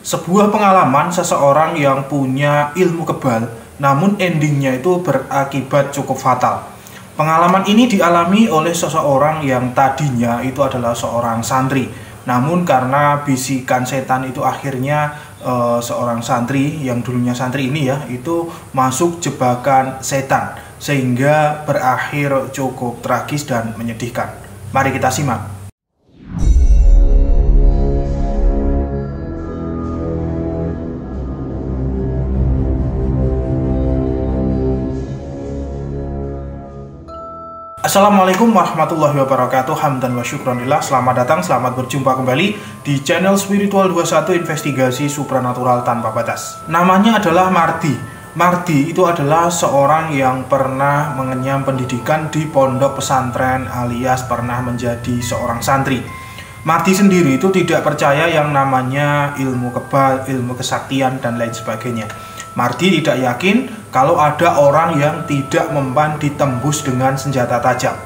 Sebuah pengalaman seseorang yang punya ilmu kebal, namun endingnya itu berakibat cukup fatal. Pengalaman ini dialami oleh seseorang yang tadinya itu adalah seorang santri. Namun karena bisikan setan itu akhirnya seorang santri yang dulunya santri ini itu masuk jebakan setan. Sehingga berakhir cukup tragis dan menyedihkan. Mari kita simak. Assalamualaikum warahmatullahi wabarakatuh. Hamdan wa syukranillah. Selamat datang, selamat berjumpa kembali di channel Spiritual 21 Investigasi Supranatural Tanpa Batas. Namanya adalah Mardi. Mardi itu adalah seorang yang pernah mengenyam pendidikan di pondok pesantren alias pernah menjadi seorang santri. Mardi sendiri itu tidak percaya yang namanya ilmu kebal, ilmu kesaktian, dan lain sebagainya. Mardi tidak yakin kalau ada orang yang tidak mempan ditembus dengan senjata tajam.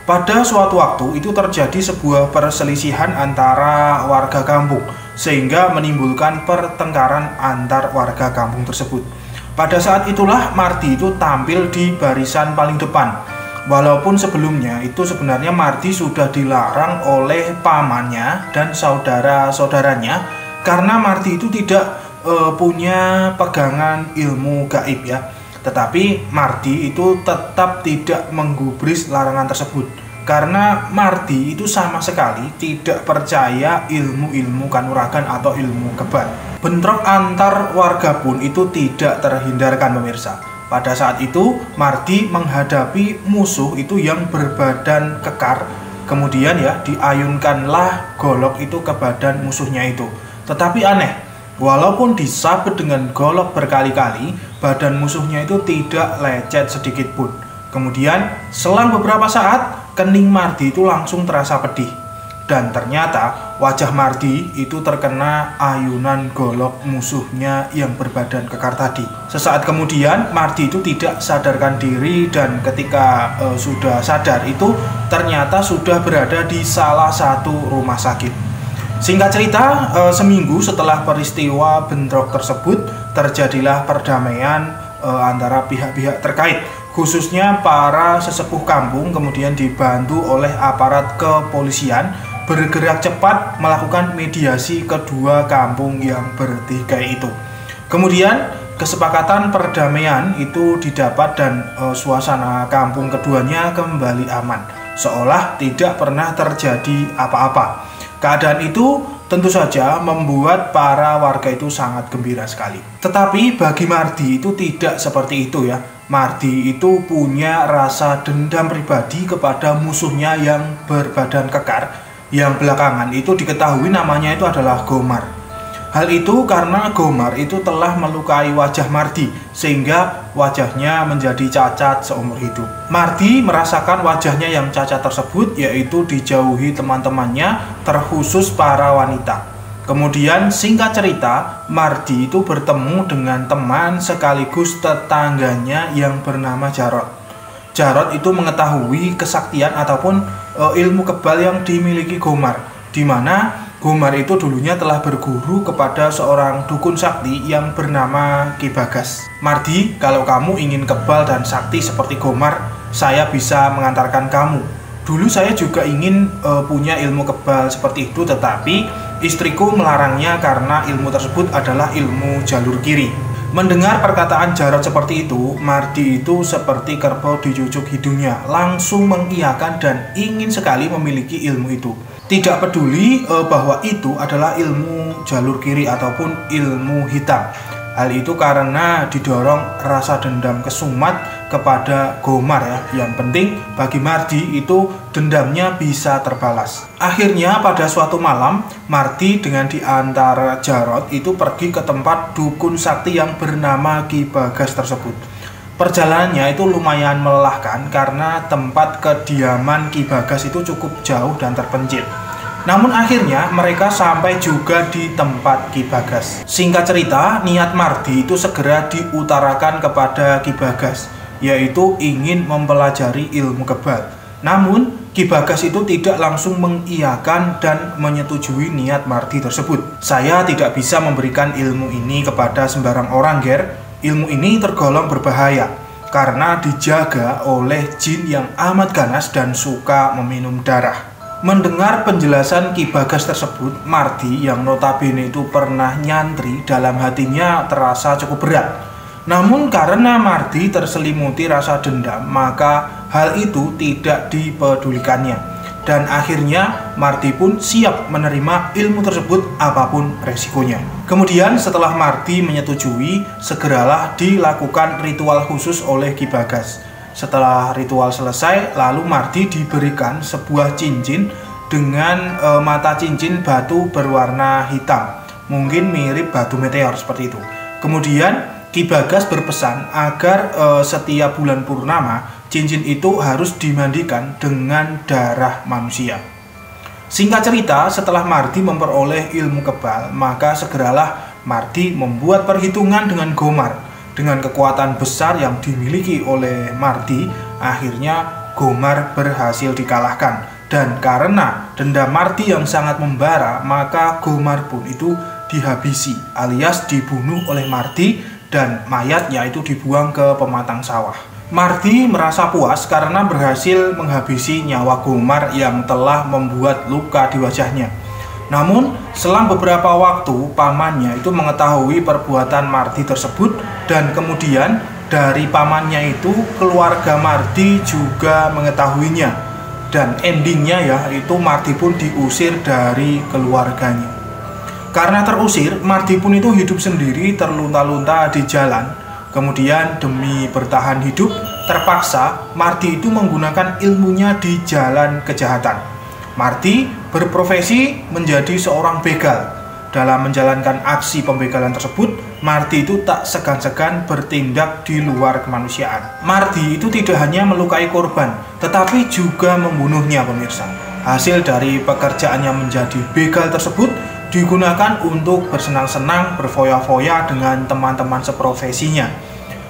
Pada suatu waktu itu terjadi sebuah perselisihan antara warga kampung sehingga menimbulkan pertengkaran antar warga kampung tersebut. Pada saat itulah Mardi itu tampil di barisan paling depan. Walaupun sebelumnya itu sebenarnya Mardi sudah dilarang oleh pamannya dan saudara-saudaranya karena Mardi itu tidak punya pegangan ilmu gaib tetapi Mardi itu tetap tidak menggubris larangan tersebut karena Mardi itu sama sekali tidak percaya ilmu-ilmu kanuragan atau ilmu kebal. Bentrok antar warga pun itu tidak terhindarkan pemirsa. Pada saat itu Mardi menghadapi musuh itu yang berbadan kekar, kemudian diayunkanlah golok itu ke badan musuhnya itu. Tetapi aneh, walaupun disabet dengan golok berkali-kali, badan musuhnya itu tidak lecet sedikit pun. Kemudian selang beberapa saat, kening Mardi itu langsung terasa pedih. Dan ternyata wajah Mardi itu terkena ayunan golok musuhnya yang berbadan kekar tadi. Sesaat kemudian Mardi itu tidak sadarkan diri dan ketika sudah sadar itu ternyata sudah berada di salah satu rumah sakit. Singkat cerita, seminggu setelah peristiwa bentrok tersebut, terjadilah perdamaian antara pihak-pihak terkait, khususnya para sesepuh kampung, kemudian dibantu oleh aparat kepolisian, bergerak cepat melakukan mediasi kedua kampung yang bertikai itu. Kemudian kesepakatan perdamaian itu didapat dan suasana kampung keduanya kembali aman, seolah tidak pernah terjadi apa-apa. Keadaan itu tentu saja membuat para warga itu sangat gembira sekali. Tetapi bagi Mardi itu tidak seperti itu Mardi itu punya rasa dendam pribadi kepada musuhnya yang berbadan kekar, yang belakangan itu diketahui namanya itu adalah Gomar. Hal itu karena Gomar itu telah melukai wajah Mardi sehingga wajahnya menjadi cacat seumur hidup. Mardi merasakan wajahnya yang cacat tersebut yaitu dijauhi teman-temannya, terkhusus para wanita. Kemudian singkat cerita, Mardi itu bertemu dengan teman sekaligus tetangganya yang bernama Jarot. Jarot itu mengetahui kesaktian ataupun ilmu kebal yang dimiliki Gomar, di mana Gomar itu dulunya telah berguru kepada seorang dukun sakti yang bernama Ki Bagas. Mardi, kalau kamu ingin kebal dan sakti seperti Gomar, saya bisa mengantarkan kamu. Dulu saya juga ingin punya ilmu kebal seperti itu, tetapi istriku melarangnya karena ilmu tersebut adalah ilmu jalur kiri. Mendengar perkataan Jarot seperti itu, Mardi itu seperti kerbau dicucuk hidungnya, langsung mengiyakan dan ingin sekali memiliki ilmu itu. Tidak peduli bahwa itu adalah ilmu jalur kiri ataupun ilmu hitam. Hal itu karena didorong rasa dendam kesumat kepada Gomar Yang penting bagi Mardi itu dendamnya bisa terbalas. Akhirnya pada suatu malam, Mardi dengan diantar Jarot itu pergi ke tempat dukun sakti yang bernama Ki Bagas tersebut. Perjalanannya itu lumayan melelahkan karena tempat kediaman Ki Bagas itu cukup jauh dan terpencil. Namun akhirnya mereka sampai juga di tempat Ki Bagas. Singkat cerita, niat Mardi itu segera diutarakan kepada Ki Bagas, yaitu ingin mempelajari ilmu kebal. Namun Ki Bagas itu tidak langsung mengiyakan dan menyetujui niat Mardi tersebut. "Saya tidak bisa memberikan ilmu ini kepada sembarang orang, Ger. Ilmu ini tergolong berbahaya karena dijaga oleh jin yang amat ganas dan suka meminum darah." Mendengar penjelasan Ki Bagas tersebut, Mardi yang notabene itu pernah nyantri, dalam hatinya terasa cukup berat. Namun karena Mardi terselimuti rasa dendam, maka hal itu tidak dipedulikannya. Dan akhirnya Mardi pun siap menerima ilmu tersebut apapun resikonya. Kemudian setelah Mardi menyetujui, segeralah dilakukan ritual khusus oleh Ki Bagas. Setelah ritual selesai, lalu Mardi diberikan sebuah cincin dengan mata cincin batu berwarna hitam, mungkin mirip batu meteor seperti itu. Kemudian Ki Bagas berpesan agar setiap bulan purnama cincin itu harus dimandikan dengan darah manusia. Singkat cerita, setelah Mardi memperoleh ilmu kebal, maka segeralah Mardi membuat perhitungan dengan Gomar. Dengan kekuatan besar yang dimiliki oleh Mardi, akhirnya Gomar berhasil dikalahkan. Dan karena dendam Mardi yang sangat membara, maka Gomar pun itu dihabisi alias dibunuh oleh Mardi dan mayatnya itu dibuang ke pematang sawah. Mardi merasa puas karena berhasil menghabisi nyawa Gomar yang telah membuat luka di wajahnya. Namun selang beberapa waktu pamannya itu mengetahui perbuatan Mardi tersebut, dan kemudian dari pamannya itu keluarga Mardi juga mengetahuinya, dan endingnya ya itu Mardi pun diusir dari keluarganya. Karena terusir, Mardi pun itu hidup sendiri terlunta-lunta di jalan. Kemudian demi bertahan hidup, terpaksa Mardi itu menggunakan ilmunya di jalan kejahatan. Mardi berprofesi menjadi seorang begal. Dalam menjalankan aksi pembegalan tersebut, Mardi itu tak segan-segan bertindak di luar kemanusiaan. Mardi itu tidak hanya melukai korban, tetapi juga membunuhnya, pemirsa. Hasil dari pekerjaannya menjadi begal tersebut digunakan untuk bersenang-senang, berfoya-foya dengan teman-teman seprofesinya.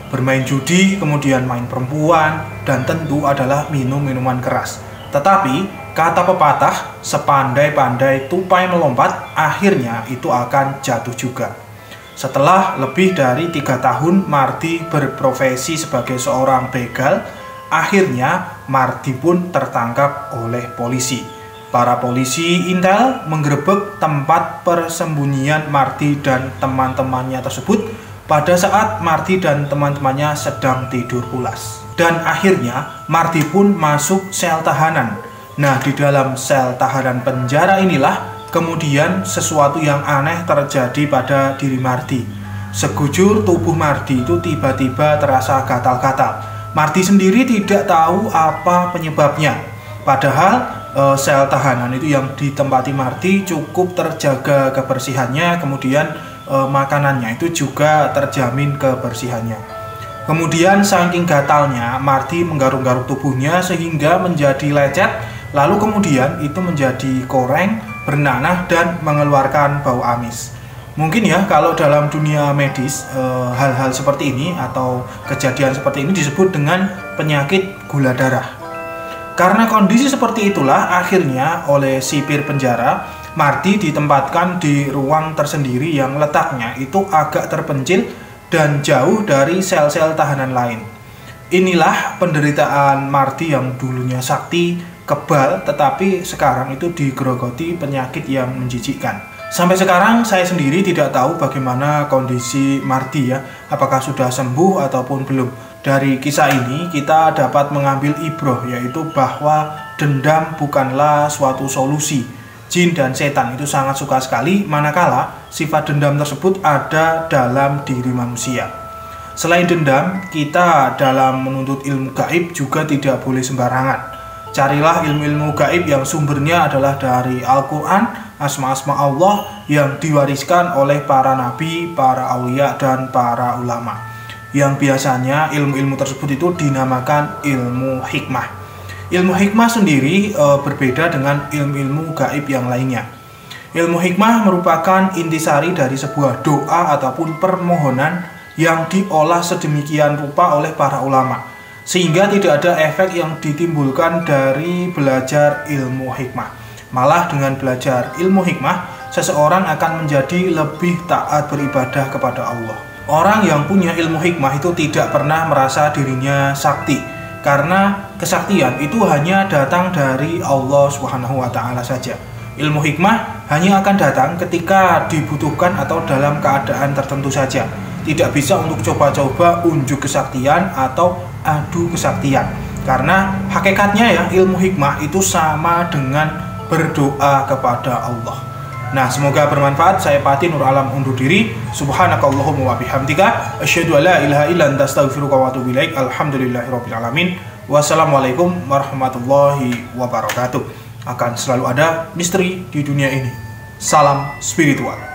Bermain judi, kemudian main perempuan, dan tentu adalah minum minuman keras. Tetapi kata pepatah, sepandai-pandai tupai melompat, akhirnya itu akan jatuh juga. Setelah lebih dari 3 tahun Mardi berprofesi sebagai seorang begal, akhirnya Mardi pun tertangkap oleh polisi. Para polisi intel menggerebek tempat persembunyian Mardi dan teman-temannya tersebut pada saat Mardi dan teman-temannya sedang tidur pulas. Dan akhirnya Mardi pun masuk sel tahanan. Nah, di dalam sel tahanan penjara inilah kemudian sesuatu yang aneh terjadi pada diri Mardi. Sekujur tubuh Mardi itu tiba-tiba terasa gatal-gatal. Mardi sendiri tidak tahu apa penyebabnya. Padahal sel tahanan itu yang ditempati Mardi cukup terjaga kebersihannya, kemudian makanannya itu juga terjamin kebersihannya. Kemudian saking gatalnya, Mardi menggaruk-garuk tubuhnya sehingga menjadi lecet. Lalu kemudian itu menjadi koreng, bernanah, dan mengeluarkan bau amis. Mungkin ya kalau dalam dunia medis hal-hal seperti ini atau kejadian seperti ini disebut dengan penyakit gula darah. Karena kondisi seperti itulah akhirnya oleh sipir penjara, Mardi ditempatkan di ruang tersendiri yang letaknya itu agak terpencil dan jauh dari sel-sel tahanan lain. Inilah penderitaan Mardi yang dulunya sakti, kebal, tetapi sekarang itu digerogoti penyakit yang menjijikkan. Sampai sekarang saya sendiri tidak tahu bagaimana kondisi Mardi ya, apakah sudah sembuh ataupun belum. Dari kisah ini kita dapat mengambil ibroh, yaitu bahwa dendam bukanlah suatu solusi. Jin dan setan itu sangat suka sekali manakala sifat dendam tersebut ada dalam diri manusia. Selain dendam, kita dalam menuntut ilmu gaib juga tidak boleh sembarangan. Carilah ilmu-ilmu gaib yang sumbernya adalah dari Al-Quran, asma-asma Allah yang diwariskan oleh para nabi, para aulia, dan para ulama. Yang biasanya ilmu-ilmu tersebut itu dinamakan ilmu hikmah. Ilmu hikmah sendiri berbeda dengan ilmu-ilmu gaib yang lainnya. Ilmu hikmah merupakan intisari dari sebuah doa ataupun permohonan yang diolah sedemikian rupa oleh para ulama. sehingga tidak ada efek yang ditimbulkan dari belajar ilmu hikmah. Malah dengan belajar ilmu hikmah, seseorang akan menjadi lebih taat beribadah kepada Allah. Orang yang punya ilmu hikmah itu tidak pernah merasa dirinya sakti, karena kesaktian itu hanya datang dari Allah Subhanahu wa Ta'ala saja. Ilmu hikmah hanya akan datang ketika dibutuhkan atau dalam keadaan tertentu saja. Tidak bisa untuk coba-coba unjuk kesaktian atau adu kesaktian. Karena hakikatnya ya, ilmu hikmah itu sama dengan berdoa kepada Allah. Nah, semoga bermanfaat. Saya Pati Nur Alam undur diri. Subhanakallahumma wa bihamdika asyhadu an la ilaha illa anta astaghfiruka wa atubu ilaik. Alhamdulillahirabbil alamin. Wassalamualaikum warahmatullahi wabarakatuh. Akan selalu ada misteri di dunia ini. Salam spiritual.